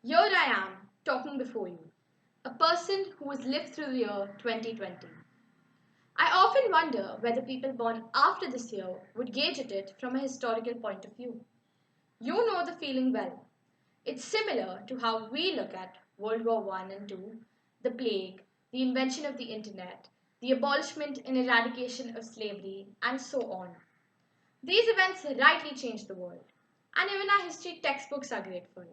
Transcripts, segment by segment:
Here I am, talking before you, a person who has lived through the year 2020. I often wonder whether people born after this year would gauge at it from a historical point of view. You know the feeling well. It's similar to how we look at World War One and Two, the plague, the invention of the internet, the abolishment and eradication of slavery, and so on. These events rightly changed the world, and even our history textbooks are grateful.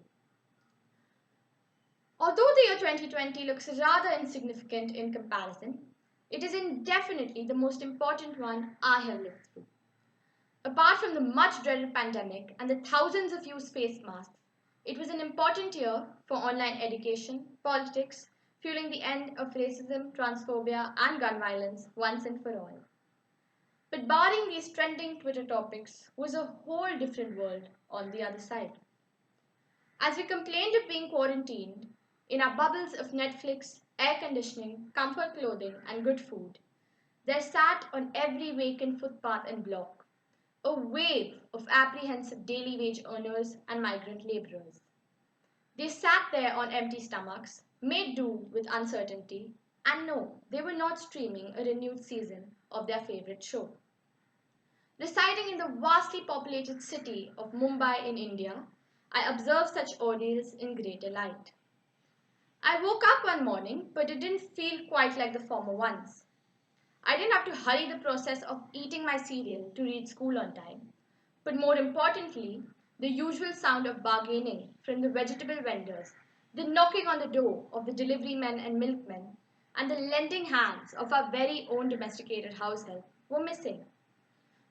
Although the year 2020 looks rather insignificant in comparison, it is indefinitely the most important one I have lived through. Apart from the much dreaded pandemic and the thousands of used face masks, it was an important year for online education, politics, fueling the end of racism, transphobia, and gun violence once and for all. But barring these trending Twitter topics was a whole different world on the other side. As we complained of being quarantined in our bubbles of Netflix, air conditioning, comfort clothing, and good food, there sat on every vacant footpath and block a wave of apprehensive daily wage earners and migrant laborers. They sat there on empty stomachs, made do with uncertainty, and no, they were not streaming a renewed season of their favorite show. Residing in the vastly populated city of Mumbai in India, I observed such ordeals in greater light. I woke up one morning, but it didn't feel quite like the former ones. I didn't have to hurry the process of eating my cereal to reach school on time. But more importantly, the usual sound of bargaining from the vegetable vendors, the knocking on the door of the delivery men and milkmen, and the lending hands of our very own domesticated house help were missing.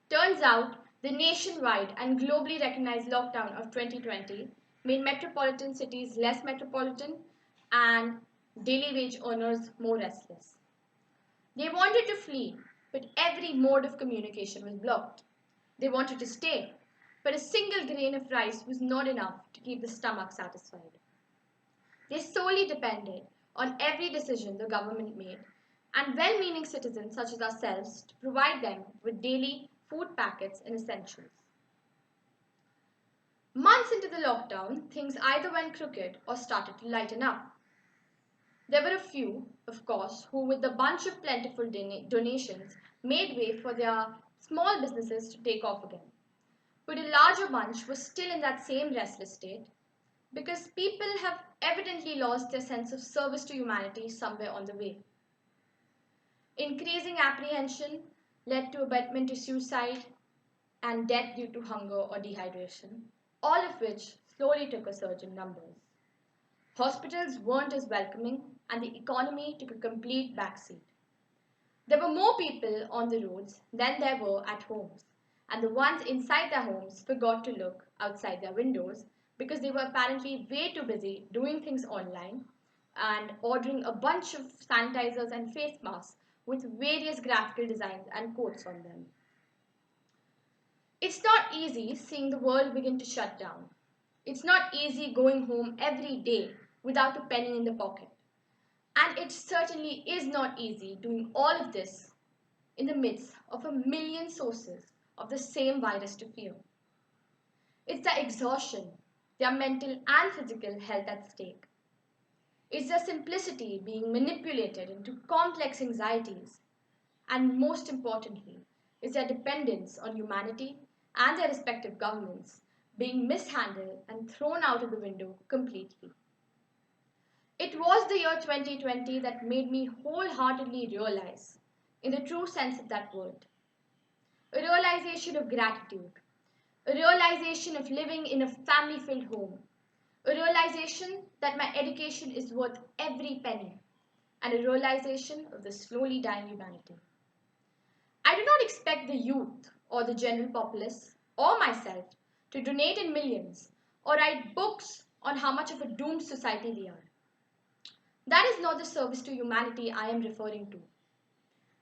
Turns out, the nationwide and globally recognized lockdown of 2020 made metropolitan cities less metropolitan and daily wage earners more restless. They wanted to flee, but every mode of communication was blocked. They wanted to stay, but a single grain of rice was not enough to keep the stomach satisfied. They solely depended on every decision the government made and well meaning citizens such as ourselves to provide them with daily food packets and essentials. Months into the lockdown, things either went crooked or started to lighten up. There were a few, of course, who, with a bunch of plentiful donations, made way for their small businesses to take off again. But a larger bunch was still in that same restless state because people have evidently lost their sense of service to humanity somewhere on the way. Increasing apprehension led to abatement to suicide and death due to hunger or dehydration, all of which slowly took a surge in numbers. Hospitals weren't as welcoming, and the economy took a complete backseat. There were more people on the roads than there were at homes, and the ones inside their homes forgot to look outside their windows because they were apparently way too busy doing things online and ordering a bunch of sanitizers and face masks with various graphical designs and quotes on them. It's not easy seeing the world begin to shut down. It's not easy going home every day without a penny in the pocket. And it certainly is not easy doing all of this in the midst of a million sources of the same virus to fear. It's the exhaustion, their mental and physical health at stake. It's their simplicity being manipulated into complex anxieties. And most importantly, it's their dependence on humanity and their respective governments being mishandled and thrown out of the window completely. It was the year 2020 that made me wholeheartedly realize, in the true sense of that word, a realization of gratitude, a realization of living in a family filled home, a realization that my education is worth every penny, and a realization of the slowly dying humanity. I do not expect the youth or the general populace or myself to donate in millions or write books on how much of a doomed society we are. That is not the service to humanity I am referring to.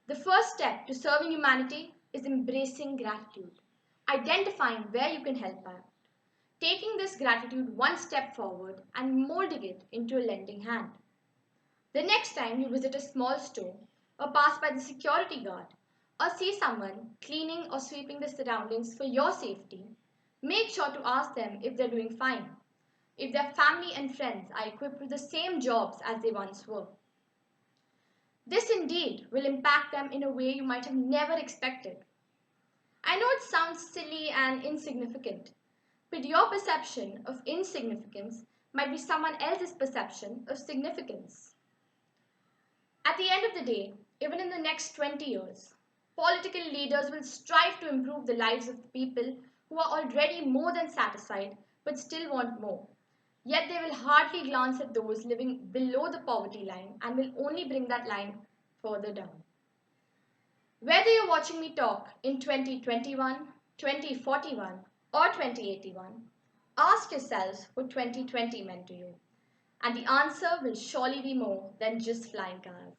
The first step to serving humanity is embracing gratitude, identifying where you can help out, taking this gratitude one step forward and molding it into a lending hand. The next time you visit a small store or pass by the security guard or see someone cleaning or sweeping the surroundings for your safety, make sure to ask them if they're doing fine. if their family and friends are equipped with the same jobs as they once were. This indeed will impact them in a way you might have never expected. I know it sounds silly and insignificant, but your perception of insignificance might be someone else's perception of significance. At the end of the day, even in the next 20 years, political leaders will strive to improve the lives of the people who are already more than satisfied but still want more. Yet they will hardly glance at those living below the poverty line and will only bring that line further down. Whether you're watching me talk in 2021, 2041, or 2081, ask yourselves what 2020 meant to you. And the answer will surely be more than just flying cars.